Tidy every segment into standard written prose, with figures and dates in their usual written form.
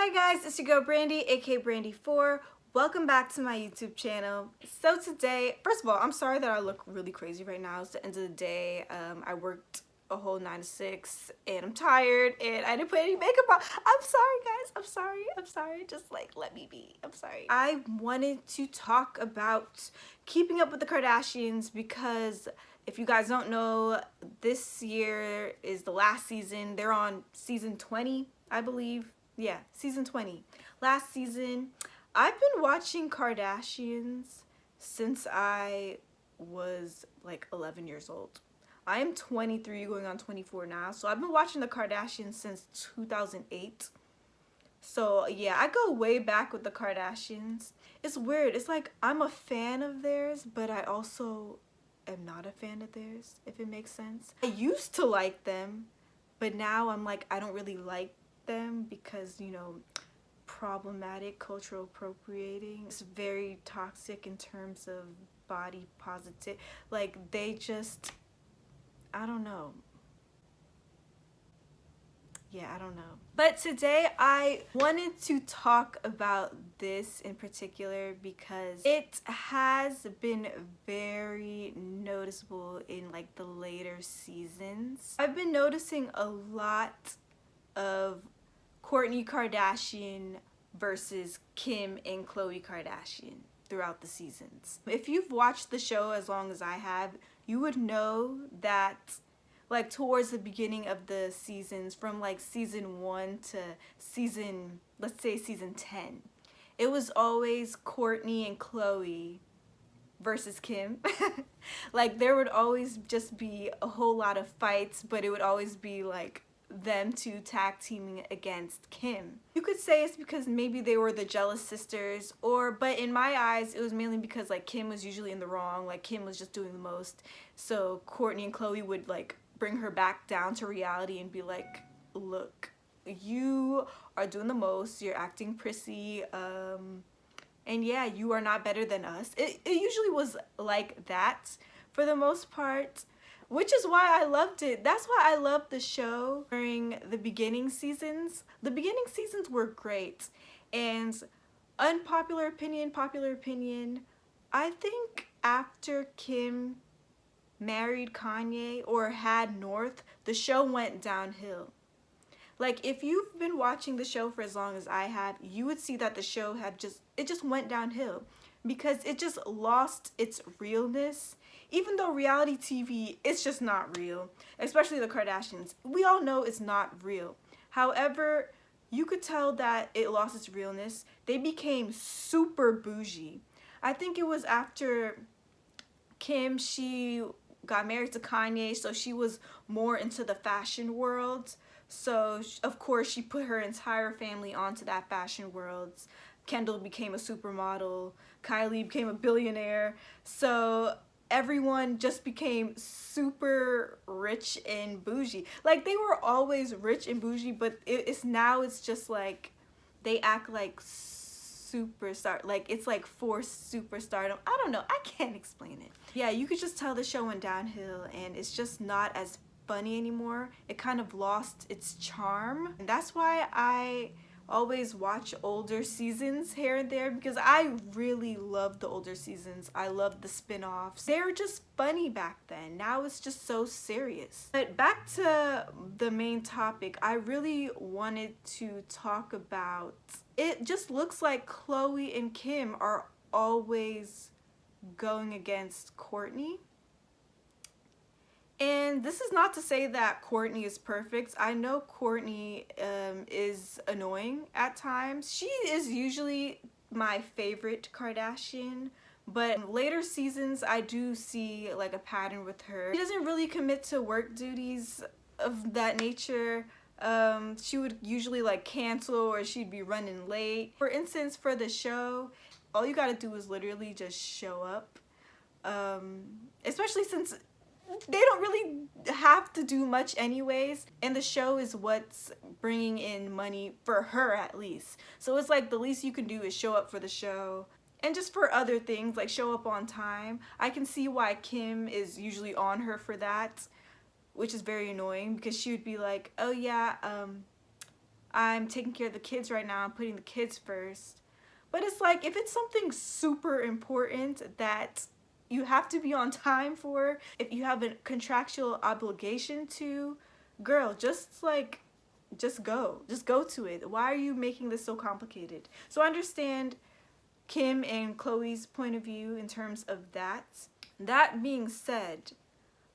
Hi guys, it's your girl Brandi, aka Brandi Forr. Welcome back to my YouTube channel. So today, first of all, I'm sorry that I look really crazy right now. It's the end of the day. I worked a whole 9 to 6 and I'm tired and I didn't put any makeup on. I'm sorry guys, I'm sorry. Just like let me be, I'm sorry. I wanted to talk about keeping up with the Kardashians because if you guys don't know, this year is the last season. They're on season 20, I believe. Yeah, season 20. Last season. I've been watching Kardashians since I was like 11 years old. I am 23 going on 24 now. So I've been watching the Kardashians since 2008. So yeah, I go way back with the Kardashians. It's weird. It's like I'm a fan of theirs, but I also am not a fan of theirs, if it makes sense. I used to like them, but now I'm like, I don't really like them because, you know, problematic, cultural appropriating. It's very toxic in terms of body positive. Like they just, I don't know. Yeah, I don't know. But today I wanted to talk about this in particular because it has been very noticeable in like the later seasons. I've been noticing a lot of Kourtney Kardashian versus Kim and Khloe Kardashian throughout the seasons. If you've watched the show as long as I have, you would know that like towards the beginning of the seasons, from like season 1 to season, let's say season 10, it was always Kourtney and Khloe versus Kim. Like there would always just be a whole lot of fights, but it would always be like them two tag teaming against Kim. You could say it's because maybe they were the jealous sisters, but in my eyes it was mainly because like Kim was usually in the wrong, like Kim was just doing the most, so Kourtney and Khloe would like bring her back down to reality and be like, look, you are doing the most, you're acting prissy, and yeah, you are not better than us. It usually was like that for the most part, which is why I loved it. That's why I loved the show during the beginning seasons. The beginning seasons were great. And unpopular opinion, popular opinion, I think after Kim married Kanye or had North, the show went downhill. Like if you've been watching the show for as long as I have, you would see that the show just went downhill because it just lost its realness. Even though reality TV is just not real, especially the Kardashians. We all know it's not real. However, you could tell that it lost its realness. They became super bougie. I think it was after Kim, she got married to Kanye, so she was more into the fashion world. So, of course, she put her entire family onto that fashion world. Kendall became a supermodel. Kylie became a billionaire. So everyone just became super rich and bougie. Like they were always rich and bougie, but it's just like they act like superstar, like it's like forced superstardom. I don't know, I can't explain it. Yeah, you could just tell the show went downhill and it's just not as funny anymore. It kind of lost its charm, and that's why I always watch older seasons here and there, because I really love the older seasons. I love the spin-offs. They were just funny back then. Now it's just so serious. But back to the main topic, I really wanted to talk about, it just looks like Khloe and Kim are always going against Kourtney. And this is not to say that Kourtney is perfect. I know Kourtney is annoying at times. She is usually my favorite Kardashian, but in later seasons I do see like a pattern with her. She doesn't really commit to work duties of that nature. She would usually like cancel, or she'd be running late. For instance, for the show, all you gotta do is literally just show up. Especially since they don't really have to do much anyways, and the show is what's bringing in money for her, at least. So it's like the least you can do is show up for the show, and just for other things like show up on time. I can see why Kim is usually on her for that, which is very annoying because she would be like, oh yeah, I'm taking care of the kids right now, I'm putting the kids first. But it's like, if it's something super important that you have to be on time for, if you have a contractual obligation to, girl, just go to it. Why are you making this so complicated? So I understand Kim and Khloe's point of view in terms of that. That being said,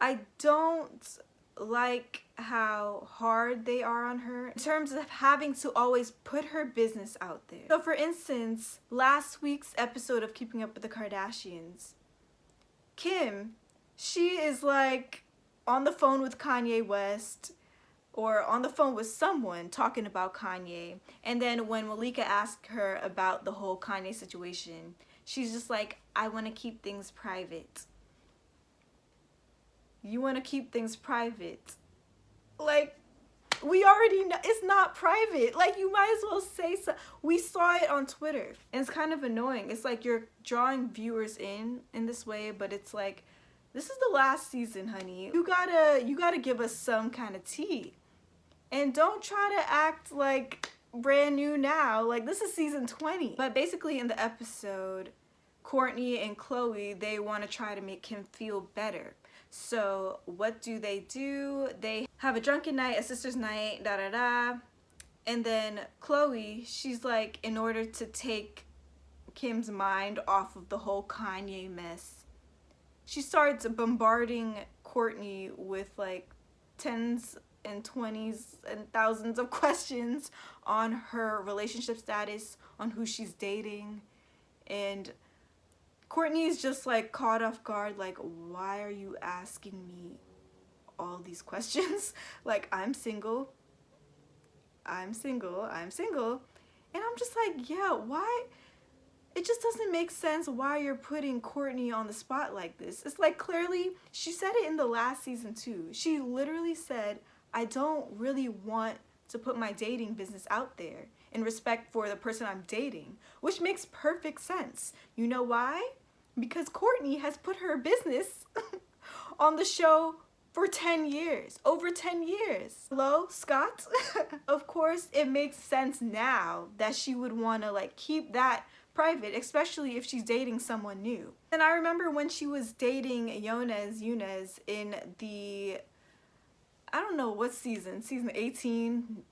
I don't like how hard they are on her in terms of having to always put her business out there. So for instance, last week's episode of Keeping Up with the Kardashians, Kim, she is like on the phone with Kanye West or on the phone with someone talking about Kanye, and then when Malika asked her about the whole Kanye situation, she's just like, I want to keep things private. You want to keep things private. Like, we already know it's not private. Like, you might as well say so. We saw it on Twitter, and it's kind of annoying. It's like you're drawing viewers in this way, but it's like, this is the last season, honey. You gotta give us some kind of tea. And don't try to act like brand new now. Like, this is season 20. But basically in the episode, Kourtney and Khloe, they want to try to make him feel better. So what do? They have a drunken night, a sister's night, da da da. And then Khloe, she's like, in order to take Kim's mind off of the whole Kanye mess, she starts bombarding Kourtney with like tens and 20s and thousands of questions on her relationship status, on who she's dating. And Kourtney is just like caught off guard, like, why are you asking me all these questions? Like, I'm single. And I'm just like, yeah, why? It just doesn't make sense why you're putting Kourtney on the spot like this. It's like, clearly, she said it in the last season too. She literally said, I don't really want to put my dating business out there in respect for the person I'm dating, which makes perfect sense. You know why? Because Kourtney has put her business on the show for 10 years, over 10 years. Hello, Scott? Of course, it makes sense now that she would want to like keep that private, especially if she's dating someone new. And I remember when she was dating Yunez in the, I don't know what season 18,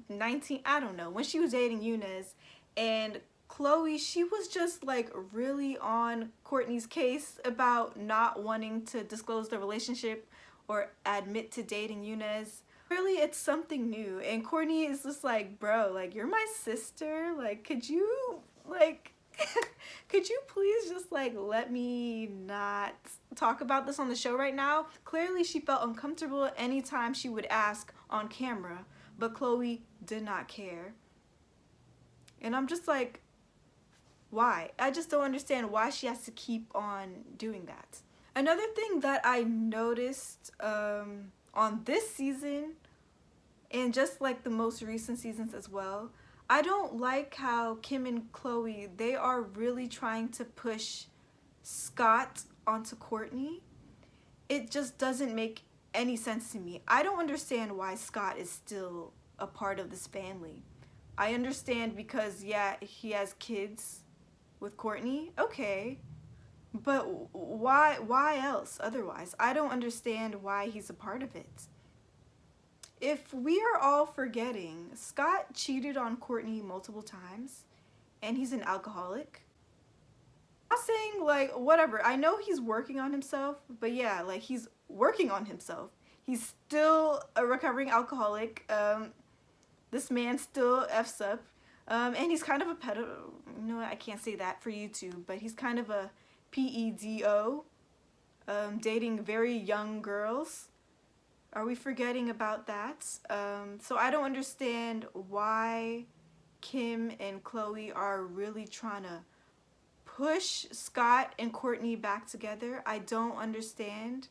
19, I don't know, when she was dating Yunez, and Khloe, she was just like really on Kourtney's case about not wanting to disclose the relationship or admit to dating Yunez. Really, it's something new, and Kourtney is just like, bro, like, you're my sister, like, could you please just like let me not talk about this on the show right now? Clearly she felt uncomfortable anytime she would ask on camera, but Khloe did not care. And I'm just like, why? I just don't understand why she has to keep on doing that. Another thing that I noticed on this season, and just like the most recent seasons as well, I don't like how Kim and Khloe, they are really trying to push Scott onto Kourtney. It just doesn't make any sense to me. I don't understand why Scott is still a part of this family. I understand because, yeah, he has kids with Kourtney, okay, but why else otherwise? I don't understand why he's a part of it. If we are all forgetting, Scott cheated on Kourtney multiple times, and he's an alcoholic. I'm not saying, like, whatever, I know he's working on himself, but yeah, like, he's working on himself. He's still a recovering alcoholic. This man still F's up. And he's kind of a pedo, no, I can't say that for YouTube, but he's kind of a pedo, dating very young girls. Are we forgetting about that? So I don't understand why Kim and Khloe are really trying to push Scott and Kourtney back together. I don't understand.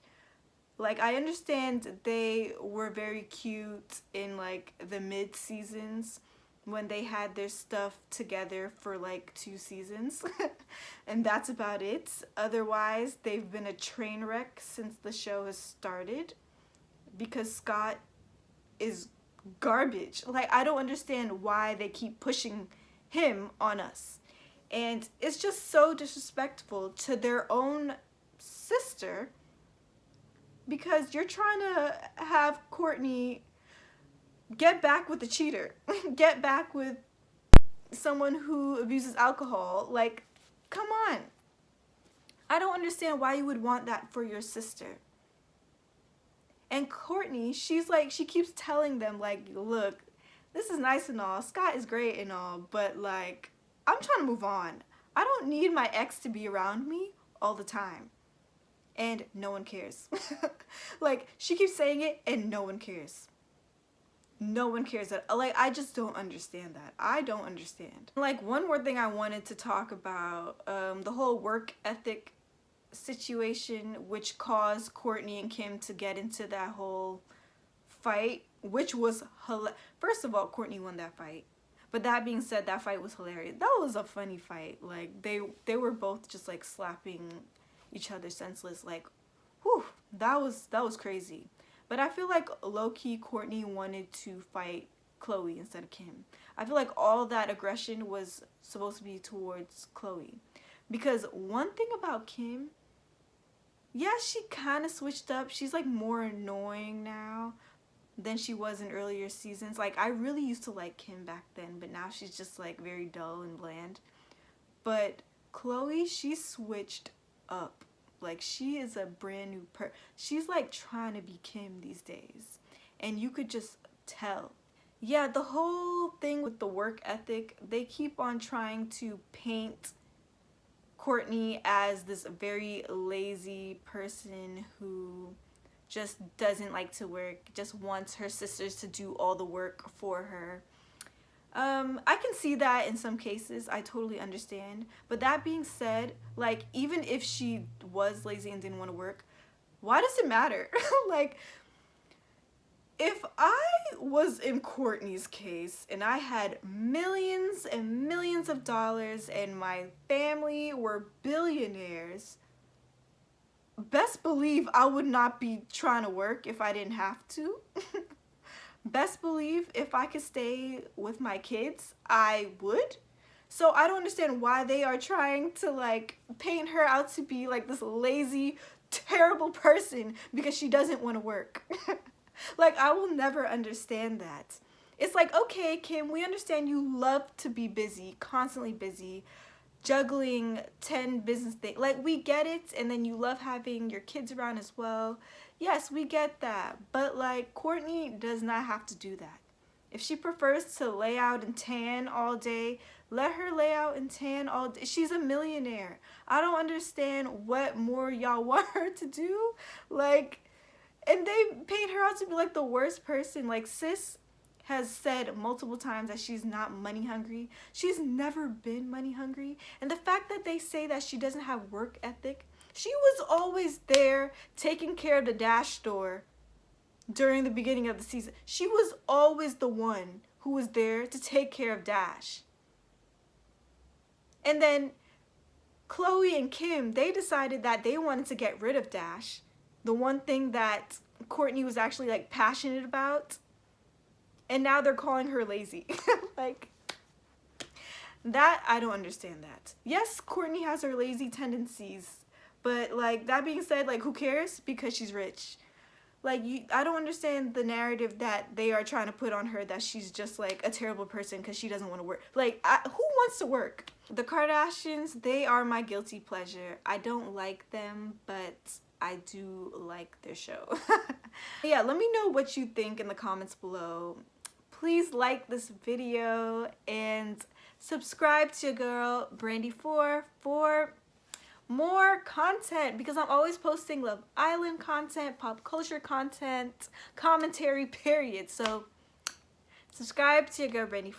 Like, I understand they were very cute in like the mid seasons when they had their stuff together for like 2 seasons and that's about it. Otherwise, they've been a train wreck since the show has started, because Scott is garbage. Like, I don't understand why they keep pushing him on us. And it's just so disrespectful to their own sister, because you're trying to have Kourtney get back with the cheater, get back with someone who abuses alcohol. Like, come on. I don't understand why you would want that for your sister. And Kourtney, she's like, she keeps telling them, like, look, this is nice and all, Scott is great and all, but like, I'm trying to move on. I don't need my ex to be around me all the time. And no one cares. Like, she keeps saying it and no one cares. No one cares. Like, I just don't understand that. I don't understand. Like, one more thing I wanted to talk about, the whole work ethic situation, which caused Kourtney and Kim to get into that whole fight, which was first of all, Kourtney won that fight. But that being said, that fight was hilarious. That was a funny fight. Like, they were both just like slapping each other senseless. Like, whew, that was crazy. But I feel like low-key Kourtney wanted to fight Khloe instead of Kim. I feel like all that aggression was supposed to be towards Khloe. Because one thing about Kim, yeah, she kind of switched up. She's like more annoying now than she was in earlier seasons. Like, I really used to like Kim back then, but now she's just like very dull and bland. But Khloe, she switched up. Like, she is a brand new she's like trying to be Kim these days, and you could just tell. Yeah, the whole thing with the work ethic, they keep on trying to paint Kourtney as this very lazy person who just doesn't like to work, just wants her sisters to do all the work for her. I can see that in some cases. I totally understand. But that being said, like, even if she was lazy and didn't want to work, why does it matter? Like, if I was in Kourtney's case and I had millions and millions of dollars and my family were billionaires, best believe I would not be trying to work if I didn't have to. Best believe if I could stay with my kids, I would. So I don't understand why they are trying to like paint her out to be like this lazy, terrible person because she doesn't want to work. Like, I will never understand that. It's like, okay, Kim, we understand you love to be busy, constantly busy, juggling 10 business things. Like, we get it, and then you love having your kids around as well. Yes, we get that, but like, Kourtney does not have to do that. If she prefers to lay out and tan all day, let her lay out and tan all day. She's a millionaire. I don't understand what more y'all want her to do. Like, and they paint her out to be like the worst person. Like, sis has said multiple times that she's not money hungry. She's never been money hungry. And the fact that they say that she doesn't have work ethic, she was always there taking care of the Dash store during the beginning of the season. She was always the one who was there to take care of Dash. And then Khloe and Kim, they decided that they wanted to get rid of Dash, the one thing that Kourtney was actually like passionate about. And now they're calling her lazy. Like, that, I don't understand that. Yes, Kourtney has her lazy tendencies, but like, that being said, like, who cares? Because she's rich. Like, I don't understand the narrative that they are trying to put on her, that she's just like a terrible person because she doesn't want to work. Like, who wants to work? The Kardashians, they are my guilty pleasure. I don't like them, but I do like their show. Yeah, let me know what you think in the comments below. Please like this video and subscribe to your girl Brandi for more content, because I'm always posting Love Island content, pop culture content, commentary, period. So subscribe to your girl Brandi.